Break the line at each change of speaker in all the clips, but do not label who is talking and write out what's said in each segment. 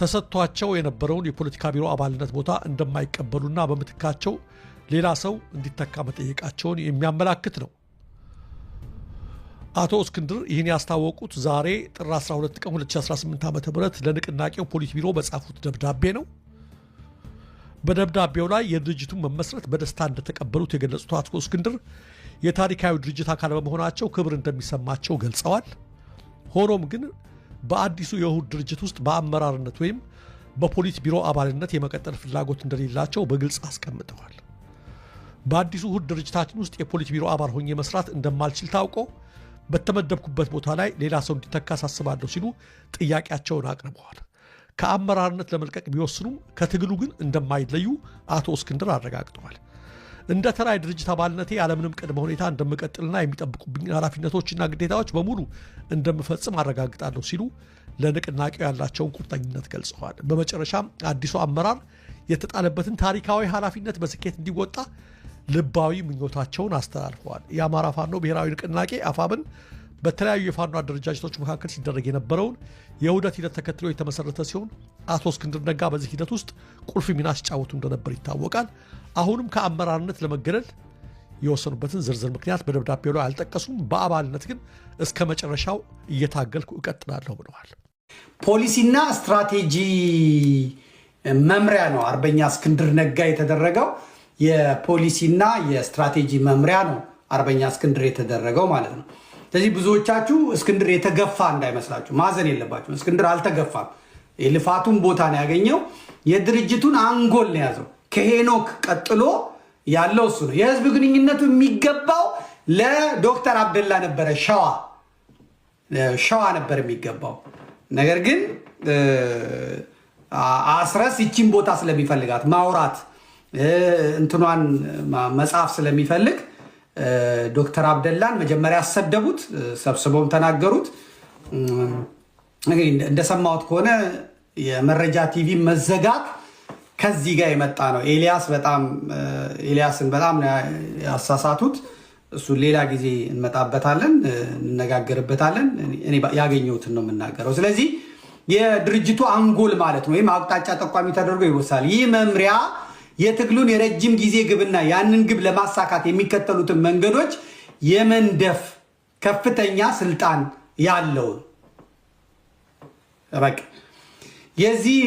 ተሰጥቷቸው የነበረውን የፖለቲካ ቢሮ አባልነት ቦታ እንደማይቀበሉና በምትካቸው ሌላ ሰው እንዲተካ መጠየቃቸውን የሚያመላክት ነው። አቶ እስክንድር ይህን ያስታወቁት ዛሬ ጥር 12 ቀን 2018 ዓ.ም ለንቅናቄው ፖሊት ቢሮ በጻፉት ደብዳቤ ነው። በደብዳቤው ላይ የድርጅቱን መመስረት በደስታ እንደተቀበሉት የገለጹት አቶ እስክንድር የታሪካዊ ድርጅት አካል በመሆናቸው ክብር እንደሚሰማቸው ገልጸዋል። ሆኖም ግን በአዲሱ የውህድ ድርጅት ውስጥ በአመራርነት ወይም በፖሊት ቢሮ አባልነት የመቀጠል ፍላጎት እንደሌላቸው በግልጽ አስቀምጠዋል። በአዲሱ ውህድ ድርጅታችን ውስጥ የፖሊት ቢሮ አባል ሆኜ መስራት እንደማልችል ታውቆ በተመደብኩበት ቦታ ላይ ሌላ ሰው እንዲተካ አሳስባለሁ ሲሉ ጥያቄያቸውን አቅርበዋል። ከአመራርነት ለመልቀቅ ቢወስኑም ከትግሉ ግን እንደማይለዩ አቶ እስክንድር አረጋግጠዋል። እንደ ተራ የድርጅት አባልነቴ ያለምንም ቅድመ ሁኔታ እንደምቀጥልና የሚጠብቁብኝ ኃላፊነቶችና ግዴታዎች በሙሉ እንደምፈጽም አረጋግጣለሁ ሲሉ ለንቅናቄው ያላቸውን ቁርጠኝነት ገልጸዋል። በመጨረሻም አዲሱ አመራር የተጣለበትን ታሪካዊ ኃላፊነት በስኬት እንዲወጣ ልባዊ ምኞታቸውን አስተላልፈዋል። የአማራ ፋኖ ብሔራዊ ንቅናቄ አፋብን በተለያዩ የፋኖ አደረጃጀቶች መካከል ሲደረግ የነበረውን የውህደት ሂደት ተከትሎ የተመሰረተ ሲሆን አቶ እስክንድር ነጋ በዚህ ሂደት ውስጥ ቁልፍ ሚና ሲጫወቱ እንደነበር ይታወቃል። አሁንም ከአመራርነት ለመገለል የወሰኑበትን ዝርዝር ምክንያት በደብዳቤው ላይ አልጠቀሱም። በአባልነት ግን እስከ መጨረሻው እየታገልኩ እቀጥላለሁ ብለዋል።
ፖሊሲና ስትራቴጂ መምሪያ ነው አርበኛ እስክንድር ነጋ የተደረገው። የፖሊሲና የስትራቴጂ መምሪያ ነው አርበኛ እስክንድር የተደረገው ማለት ነው። ስለዚህ ብዙዎቻችሁ እስክንድር የተገፋ እንዳይመስላችሁ፣ ማዘን የለባችሁ። እስክንድር አልተገፋም። የልፋቱን ቦታ ነው ያገኘው። የድርጅቱን አንጎል ነው ያዘው። ከሄኖክ ቀጥሎ ያለው እሱ ነው። የህዝብ ግንኙነቱ የሚገባው ለዶክተር አብደላ ነበረ፣ ሸዋ ነበር የሚገባው። ነገር ግን አስረስ ይቺን ቦታ ስለሚፈልጋት ማውራት እንትኗን መጽሐፍ ስለሚፈልግ ዶክተር አብደላን መጀመሪያ ያሰደቡት፣ ሰብስበውም ተናገሩት። እንደሰማሁት ከሆነ የመረጃ ቲቪ መዘጋት ከዚህ ጋር የመጣ ነው። ኤልያስን በጣም ያሳሳቱት። እሱን ሌላ ጊዜ እንመጣበታለን፣ እንነጋገርበታለን። እኔ ያገኘሁትን ነው የምናገረው። ስለዚህ የድርጅቱ አንጎል ማለት ነው፣ ወይም አቅጣጫ ጠቋሚ ተደርጎ ይወሳል። ይህ መምሪያ የትግሉን የረጅም ጊዜ ግብና ያንን ግብ ለማሳካት የሚከተሉትን መንገዶች የመንደፍ ከፍተኛ ስልጣን ያለው በቃ የዚህ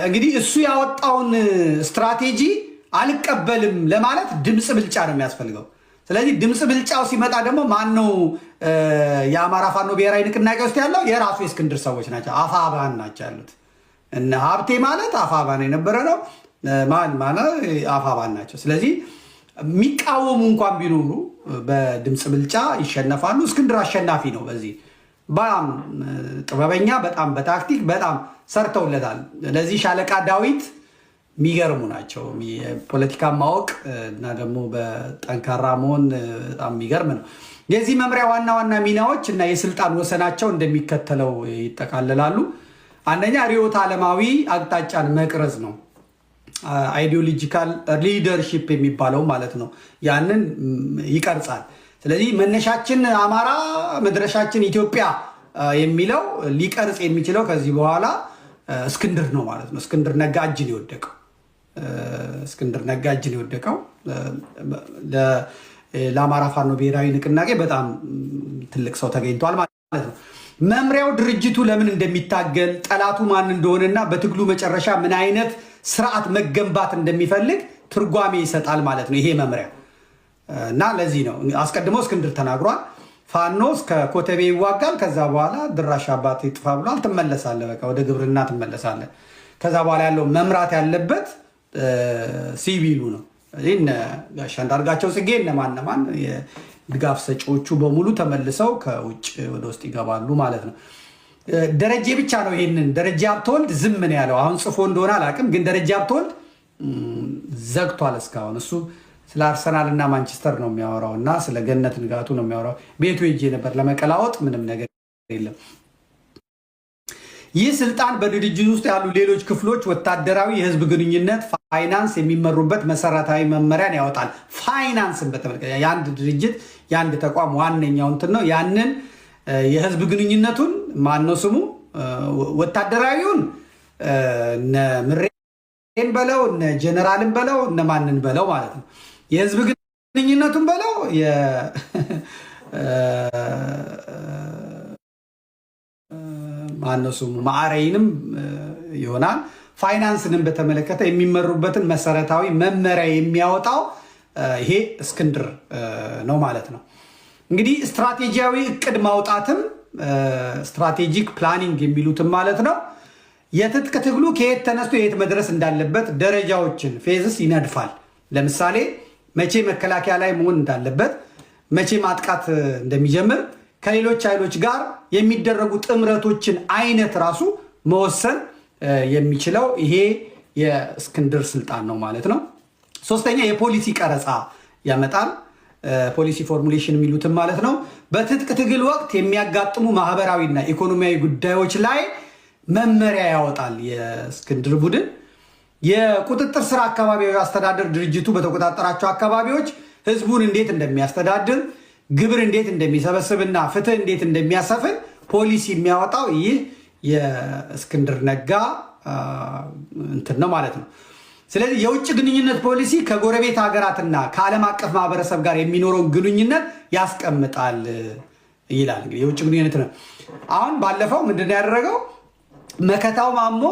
እንግዲህ እሱ ያወጣውን ስትራቴጂ አልቀበልም ለማለት ድምፅ ብልጫ ነው የሚያስፈልገው። ስለዚህ ድምፅ ብልጫው ሲመጣ ደግሞ ማነው የአማራ ፋኖ ብሔራዊ ንቅናቄ ውስጥ ያለው? የራሱ የእስክንድር ሰዎች ናቸው፣ አፋባን ናቸው ያሉት። እነ ሀብቴ ማለት አፋባን የነበረ ነው። ማን አፋባን ናቸው። ስለዚህ የሚቃወሙ እንኳን ቢኖሩ በድምፅ ብልጫ ይሸነፋሉ። እስክንድር አሸናፊ ነው። በዚህ በጣም ጥበበኛ፣ በጣም በታክቲክ በጣም ሰርተውለታል። ለዚህ ሻለቃ ዳዊት የሚገርሙ ናቸው። ፖለቲካ ማወቅ እና ደግሞ በጠንካራ መሆን በጣም የሚገርም ነው። የዚህ መምሪያ ዋና ዋና ሚናዎች እና የስልጣን ወሰናቸው እንደሚከተለው ይጠቃለላሉ። አንደኛ ርዕዮተ ዓለማዊ አቅጣጫን መቅረጽ ነው። አይዲዮሎጂካል ሊደርሺፕ የሚባለው ማለት ነው። ያንን ይቀርጻል። ስለዚህ መነሻችን አማራ መድረሻችን ኢትዮጵያ የሚለው ሊቀርጽ የሚችለው ከዚህ በኋላ እስክንድር ነው ማለት ነው። እስክንድር ነጋ እጅ ነው የወደቀው። ለአማራ ፋኖ ብሔራዊ ንቅናቄ በጣም ትልቅ ሰው ተገኝቷል ማለት ነው። መምሪያው ድርጅቱ ለምን እንደሚታገል፣ ጠላቱ ማን እንደሆነና በትግሉ መጨረሻ ምን አይነት ስርዓት መገንባት እንደሚፈልግ ትርጓሜ ይሰጣል ማለት ነው ይሄ መምሪያ። እና ለዚህ ነው አስቀድሞ እስክንድር ተናግሯል። ፋኖ እስከ ኮተቤ ይዋጋል፣ ከዛ በኋላ ድራሽ አባት ይጥፋ ብሏል። ትመለሳለህ፣ በቃ ወደ ግብርና ትመለሳለህ። ከዛ በኋላ ያለው መምራት ያለበት ሲቪሉ ነው። ጋሻ አንዳርጋቸው ጽጌ እነማን የድጋፍ ሰጪዎቹ በሙሉ ተመልሰው ከውጭ ወደ ውስጥ ይገባሉ ማለት ነው። ደረጀ ብቻ ነው ይሄንን ደረጀ ሀብተወልድ ዝም ነው ያለው። አሁን ጽፎ እንደሆነ አላውቅም፣ ግን ደረጀ ሀብተወልድ ዘግቷል እስካሁን። እሱ ስለ አርሰናል እና ማንቸስተር ነው የሚያወራው እና ስለ ገነት ንጋቱ ነው የሚያወራው። ቤቱ ሄጄ ነበር ለመቀላወጥ፣ ምንም ነገር የለም። ይህ ስልጣን በድርጅት ውስጥ ያሉ ሌሎች ክፍሎች ወታደራዊ፣ የህዝብ ግንኙነት፣ ፋይናንስ የሚመሩበት መሰረታዊ መመሪያን ያወጣል። ፋይናንስን በተመለከተ የአንድ ድርጅት የአንድ ተቋም ዋነኛው እንትን ነው። ያንን የህዝብ ግንኙነቱን ማነው ስሙ፣ ወታደራዊውን እነ ምሬን በለው እነ ጀነራልን በለው እነ ማንን በለው ማለት ነው የህዝብ ግንኙነቱን በለው ማነው ስሙ ማዕረይንም ይሆናል ፋይናንስንም በተመለከተ የሚመሩበትን መሰረታዊ መመሪያ የሚያወጣው ይሄ እስክንድር ነው ማለት ነው። እንግዲህ ስትራቴጂያዊ እቅድ ማውጣትም ስትራቴጂክ ፕላኒንግ የሚሉትም ማለት ነው የትጥቅ ትግሉ ከየት ተነስቶ የት መድረስ እንዳለበት ደረጃዎችን ፌዝስ ይነድፋል። ለምሳሌ መቼ መከላከያ ላይ መሆን እንዳለበት፣ መቼ ማጥቃት እንደሚጀምር፣ ከሌሎች ኃይሎች ጋር የሚደረጉ ጥምረቶችን አይነት ራሱ መወሰን የሚችለው ይሄ የእስክንድር ስልጣን ነው ማለት ነው። ሶስተኛ የፖሊሲ ቀረጻ ያመጣል። ፖሊሲ ፎርሙሌሽን የሚሉትም ማለት ነው። በትጥቅ ትግል ወቅት የሚያጋጥሙ ማህበራዊና ኢኮኖሚያዊ ጉዳዮች ላይ መመሪያ ያወጣል የእስክንድር ቡድን። የቁጥጥር ስራ አካባቢያዊ አስተዳደር ድርጅቱ በተቆጣጠራቸው አካባቢዎች ህዝቡን እንዴት እንደሚያስተዳድር፣ ግብር እንዴት እንደሚሰበስብና ፍትህ እንዴት እንደሚያሰፍን ፖሊሲ የሚያወጣው ይህ የእስክንድር ነጋ እንትን ነው ማለት ነው። ስለዚህ የውጭ ግንኙነት ፖሊሲ ከጎረቤት ሀገራትና ከዓለም አቀፍ ማህበረሰብ ጋር የሚኖረውን ግንኙነት ያስቀምጣል ይላል። እንግዲህ የውጭ ግንኙነት ነው። አሁን ባለፈው ምንድን ያደረገው መከታው ማሞ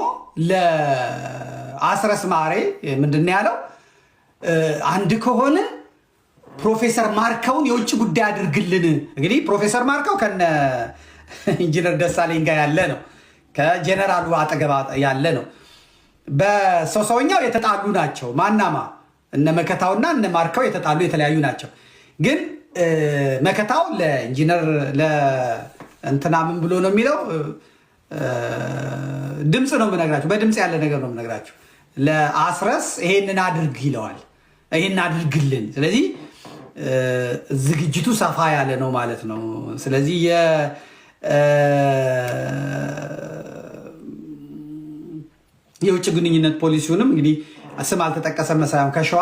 ለአስረስ ማሬ ምንድን ያለው አንድ ከሆነ ፕሮፌሰር ማርከውን የውጭ ጉዳይ አድርግልን። እንግዲህ ፕሮፌሰር ማርከው ከነ ኢንጂነር ደሳለኝ ጋር ያለ ነው፣ ከጀነራሉ አጠገብ ያለ ነው። በሰውኛው የተጣሉ ናቸው። ማናማ እነ መከታውና እነ ማርከው የተጣሉ የተለያዩ ናቸው። ግን መከታው ለኢንጂነር ለእንትና ምን ብሎ ነው የሚለው ድምፅ ነው የምነግራችሁ፣ በድምፅ ያለ ነገር ነው የምነግራችሁ። ለአስረስ ይሄንን አድርግ ይለዋል፣ ይሄን አድርግልን። ስለዚህ ዝግጅቱ ሰፋ ያለ ነው ማለት ነው። ስለዚህ የውጭ ግንኙነት ፖሊሲውንም እንግዲህ ስም አልተጠቀሰም መሳያም ከሸዋ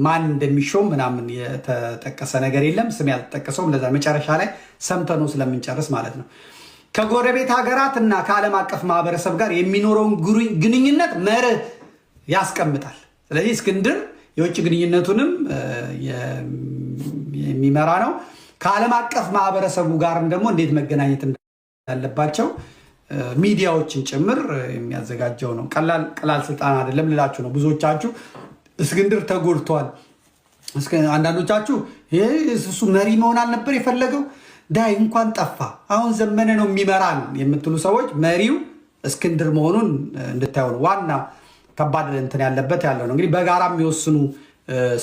ማን እንደሚሾም ምናምን የተጠቀሰ ነገር የለም። ስም ያልተጠቀሰውም ለዛ መጨረሻ ላይ ሰምተነው ስለምንጨርስ ማለት ነው። ከጎረቤት ሀገራት እና ከዓለም አቀፍ ማህበረሰብ ጋር የሚኖረውን ግንኙነት መርህ ያስቀምጣል። ስለዚህ እስክንድር የውጭ ግንኙነቱንም የሚመራ ነው። ከዓለም አቀፍ ማህበረሰቡ ጋርም ደግሞ እንዴት መገናኘት እንዳለባቸው ሚዲያዎችን ጭምር የሚያዘጋጀው ነው። ቀላል ስልጣን አይደለም ልላችሁ ነው። ብዙዎቻችሁ እስክንድር ተጎድቷል፣ አንዳንዶቻችሁ እሱ መሪ መሆን አልነበር የፈለገው ዳይ እንኳን ጠፋ አሁን ዘመነ ነው የሚመራን የምትሉ ሰዎች መሪው እስክንድር መሆኑን እንድታዩ ነው። ዋና ከባድ እንትን ያለበት ያለው ነው። እንግዲህ በጋራ የሚወስኑ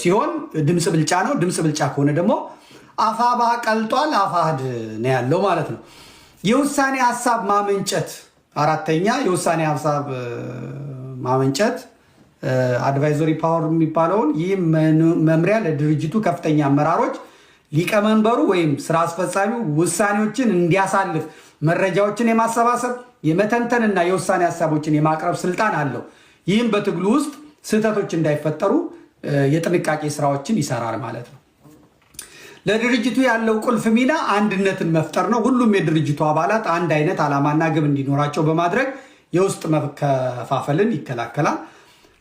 ሲሆን ድምፅ ብልጫ ነው። ድምፅ ብልጫ ከሆነ ደግሞ አፋባ ቀልጧል፣ አፋህድ ነው ያለው ማለት ነው። የውሳኔ ሀሳብ ማመንጨት አራተኛ የውሳኔ ሀሳብ ማመንጨት አድቫይዘሪ ፓወር የሚባለውን ይህ መምሪያ ለድርጅቱ ከፍተኛ አመራሮች ሊቀመንበሩ ወይም ስራ አስፈጻሚው ውሳኔዎችን እንዲያሳልፍ መረጃዎችን የማሰባሰብ የመተንተንና የውሳኔ ሀሳቦችን የማቅረብ ስልጣን አለው። ይህም በትግሉ ውስጥ ስህተቶች እንዳይፈጠሩ የጥንቃቄ ስራዎችን ይሰራል ማለት ነው። ለድርጅቱ ያለው ቁልፍ ሚና አንድነትን መፍጠር ነው። ሁሉም የድርጅቱ አባላት አንድ አይነት ዓላማና ግብ እንዲኖራቸው በማድረግ የውስጥ መከፋፈልን ይከላከላል።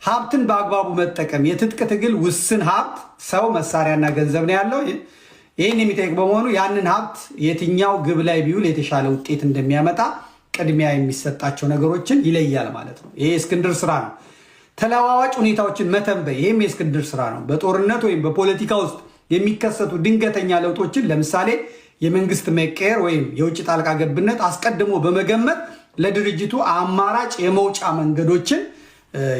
ሀብትን በአግባቡ መጠቀም የትጥቅ ትግል ውስን ሀብት ሰው፣ መሳሪያና ገንዘብ ነው ያለው። ይህን የሚጠይቅ በመሆኑ ያንን ሀብት የትኛው ግብ ላይ ቢውል የተሻለ ውጤት እንደሚያመጣ ቅድሚያ የሚሰጣቸው ነገሮችን ይለያል ማለት ነው። ይሄ የእስክንድር ስራ ነው። ተለዋዋጭ ሁኔታዎችን መተንበይ፣ ይህም የእስክንድር ስራ ነው። በጦርነት ወይም በፖለቲካ ውስጥ የሚከሰቱ ድንገተኛ ለውጦችን ለምሳሌ የመንግስት መቀየር ወይም የውጭ ጣልቃ ገብነት አስቀድሞ በመገመት ለድርጅቱ አማራጭ የመውጫ መንገዶችን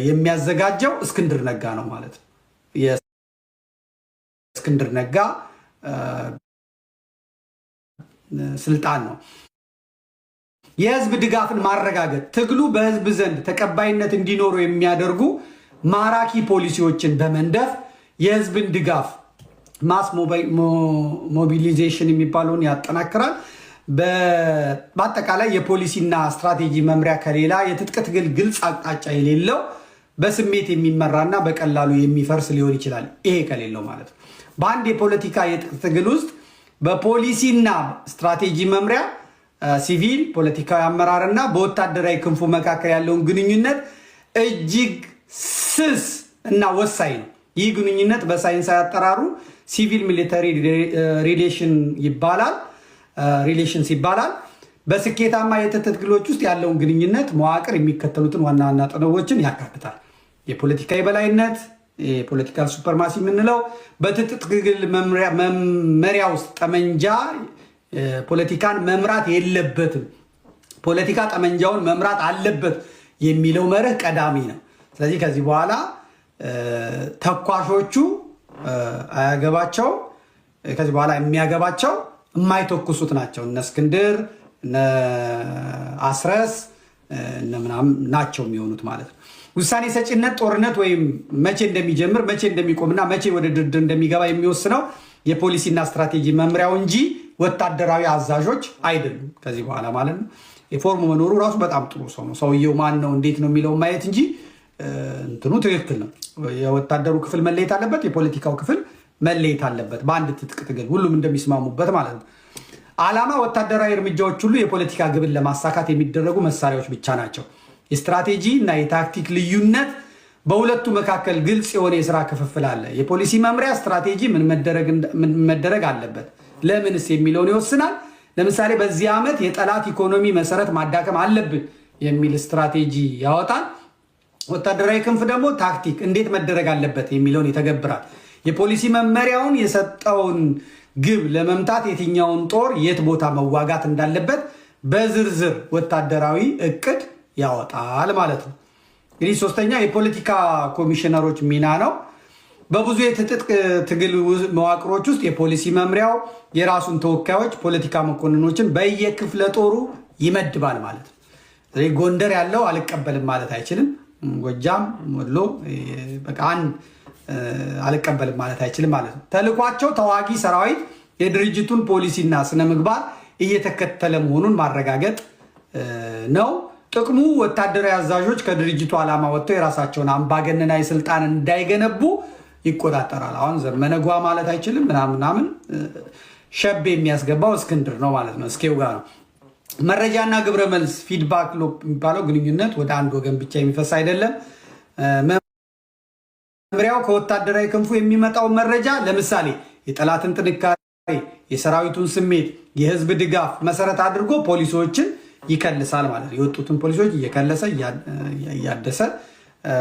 የሚያዘጋጀው እስክንድር ነጋ ነው ማለት ነው። የእስክንድር ነጋ ስልጣን ነው። የህዝብ ድጋፍን ማረጋገጥ፣ ትግሉ በህዝብ ዘንድ ተቀባይነት እንዲኖሩ የሚያደርጉ ማራኪ ፖሊሲዎችን በመንደፍ የህዝብን ድጋፍ ማስ ሞቢሊዜሽን የሚባለውን ያጠናክራል። በአጠቃላይ የፖሊሲና ስትራቴጂ መምሪያ ከሌላ የትጥቅ ትግል ግልጽ አቅጣጫ የሌለው በስሜት የሚመራና በቀላሉ የሚፈርስ ሊሆን ይችላል። ይሄ ከሌለው ማለት ነው። በአንድ የፖለቲካ የትጥቅ ትግል ውስጥ በፖሊሲና ስትራቴጂ መምሪያ ሲቪል ፖለቲካዊ አመራርና በወታደራዊ ክንፉ መካከል ያለውን ግንኙነት እጅግ ስስ እና ወሳኝ ነው። ይህ ግንኙነት በሳይንሳዊ አጠራሩ ሲቪል ሚሊተሪ ሪሌሽንስ ይባላል። በስኬታማ የትጥቅ ትግሎች ውስጥ ያለውን ግንኙነት መዋቅር የሚከተሉትን ዋና ዋና ጥበቦችን ያካትታል። የፖለቲካ የበላይነት፣ የፖለቲካል ሱፐርማሲ የምንለው በትጥቅ ትግል መመሪያ ውስጥ ጠመንጃ ፖለቲካን መምራት የለበትም፣ ፖለቲካ ጠመንጃውን መምራት አለበት የሚለው መርህ ቀዳሚ ነው። ስለዚህ ከዚህ በኋላ ተኳሾቹ አያገባቸው፣ ከዚህ በኋላ የሚያገባቸው የማይተኩሱት ናቸው። እነ እስክንድር እነ አስረስ እነ ምናምን ናቸው የሚሆኑት ማለት ነው። ውሳኔ ሰጪነት ጦርነት ወይም መቼ እንደሚጀምር መቼ እንደሚቆምና መቼ ወደ ድርድር እንደሚገባ የሚወስነው የፖሊሲና ስትራቴጂ መምሪያው እንጂ ወታደራዊ አዛዦች አይደሉም ከዚህ በኋላ ማለት ነው። የፎርሙ መኖሩ ራሱ በጣም ጥሩ ሰው ነው። ሰውየው ማን ነው እንዴት ነው የሚለው ማየት እንጂ እንትኑ ትክክል ነው። የወታደሩ ክፍል መለየት አለበት፣ የፖለቲካው ክፍል መለየት አለበት፣ በአንድ ትጥቅ ትግል ሁሉም እንደሚስማሙበት ማለት ነው። ዓላማ ወታደራዊ እርምጃዎች ሁሉ የፖለቲካ ግብን ለማሳካት የሚደረጉ መሳሪያዎች ብቻ ናቸው። የስትራቴጂ እና የታክቲክ ልዩነት በሁለቱ መካከል ግልጽ የሆነ የስራ ክፍፍል አለ። የፖሊሲ መምሪያ ስትራቴጂ ምን መደረግ አለበት ለምንስ የሚለውን ይወስናል። ለምሳሌ በዚህ ዓመት የጠላት ኢኮኖሚ መሰረት ማዳከም አለብን የሚል ስትራቴጂ ያወጣል። ወታደራዊ ክንፍ ደግሞ ታክቲክ እንዴት መደረግ አለበት የሚለውን ይተገብራል። የፖሊሲ መመሪያውን የሰጠውን ግብ ለመምታት የትኛውን ጦር የት ቦታ መዋጋት እንዳለበት በዝርዝር ወታደራዊ እቅድ ያወጣል ማለት ነው። እንግዲህ ሶስተኛ የፖለቲካ ኮሚሽነሮች ሚና ነው። በብዙ የትጥቅ ትግል መዋቅሮች ውስጥ የፖሊሲ መምሪያው የራሱን ተወካዮች ፖለቲካ መኮንኖችን በየክፍለ ጦሩ ይመድባል ማለት ነው። ስለዚህ ጎንደር ያለው አልቀበልም ማለት አይችልም። ጎጃም፣ ወሎ በቃ አንድ አልቀበልም ማለት አይችልም ማለት ነው። ተልኳቸው ተዋጊ ሰራዊት የድርጅቱን ፖሊሲና ስነ ምግባር እየተከተለ መሆኑን ማረጋገጥ ነው። ጥቅሙ ወታደራዊ አዛዦች ከድርጅቱ ዓላማ ወጥተው የራሳቸውን አምባገነናዊ ስልጣን እንዳይገነቡ ይቆጣጠራል። አሁን ዘመነ ጓ ማለት አይችልም ምናምን ሸቤ የሚያስገባው እስክንድር ነው ማለት ነው። እስኬው ጋር ነው። መረጃና ግብረ መልስ ፊድባክ ሎፕ የሚባለው ግንኙነት ወደ አንድ ወገን ብቻ የሚፈስ አይደለም። መምሪያው ከወታደራዊ ክንፉ የሚመጣው መረጃ ለምሳሌ የጠላትን ጥንካሬ፣ የሰራዊቱን ስሜት፣ የህዝብ ድጋፍ መሰረት አድርጎ ፖሊሲዎችን ይከልሳል ማለት ነው። የወጡትን ፖሊሲዎች እየከለሰ እያደሰ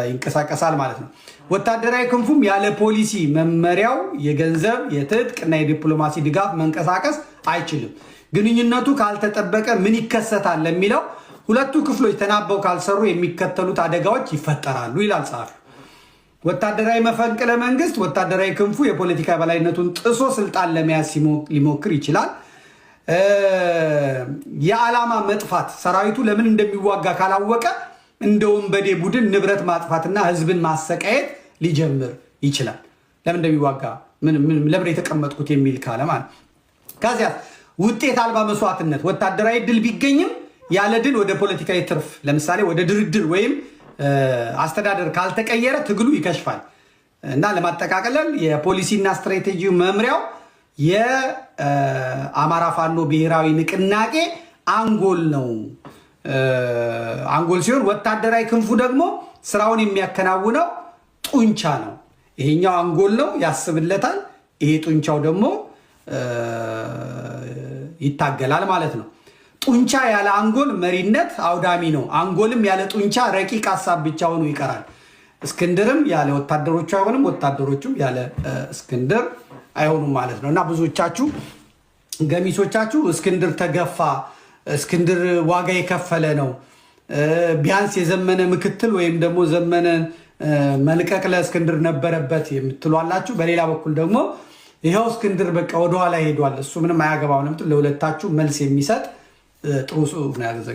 ይንቀሳቀሳል ማለት ነው። ወታደራዊ ክንፉም ያለ ፖሊሲ መመሪያው የገንዘብ የትጥቅ እና የዲፕሎማሲ ድጋፍ መንቀሳቀስ አይችልም። ግንኙነቱ ካልተጠበቀ ምን ይከሰታል ለሚለው ሁለቱ ክፍሎች ተናበው ካልሰሩ የሚከተሉት አደጋዎች ይፈጠራሉ ይላል ጸሐፊው። ወታደራዊ መፈንቅለ መንግስት፣ ወታደራዊ ክንፉ የፖለቲካ የበላይነቱን ጥሶ ስልጣን ለመያዝ ሊሞክር ይችላል። የዓላማ መጥፋት፣ ሰራዊቱ ለምን እንደሚዋጋ ካላወቀ እንደ ወንበዴ ቡድን ንብረት ማጥፋትና ህዝብን ማሰቃየት ሊጀምር ይችላል። ለምን እንደሚዋጋ ለምን የተቀመጥኩት የሚል ካለ ማለት። ከዚያ ውጤት አልባ መስዋዕትነት፣ ወታደራዊ ድል ቢገኝም ያለ ድል ወደ ፖለቲካዊ ትርፍ ለምሳሌ ወደ ድርድር ወይም አስተዳደር ካልተቀየረ ትግሉ ይከሽፋል እና ለማጠቃለል የፖሊሲና ስትራቴጂ መምሪያው የአማራ ፋኖ ብሔራዊ ንቅናቄ አንጎል ነው። አንጎል ሲሆን ወታደራዊ ክንፉ ደግሞ ስራውን የሚያከናውነው ጡንቻ ነው። ይሄኛው አንጎል ነው፣ ያስብለታል። ይሄ ጡንቻው ደግሞ ይታገላል ማለት ነው። ጡንቻ ያለ አንጎል መሪነት አውዳሚ ነው። አንጎልም ያለ ጡንቻ ረቂቅ ሀሳብ ብቻ ሆኖ ይቀራል። እስክንድርም ያለ ወታደሮቹ አይሆንም፣ ወታደሮቹም ያለ እስክንድር አይሆኑም ማለት ነው እና ብዙዎቻችሁ ገሚሶቻችሁ እስክንድር ተገፋ፣ እስክንድር ዋጋ የከፈለ ነው፣ ቢያንስ የዘመነ ምክትል ወይም ደግሞ ዘመነ መልቀቅ ለእስክንድር ነበረበት የምትሏላችሁ። በሌላ በኩል ደግሞ ይኸው እስክንድር በቃ ወደኋላ ሄዷል፣ እሱ ምንም አያገባውም። ለሁለታችሁ መልስ የሚሰጥ ጥሩ ጽሑፍ ነው ያዘጋጀሁት።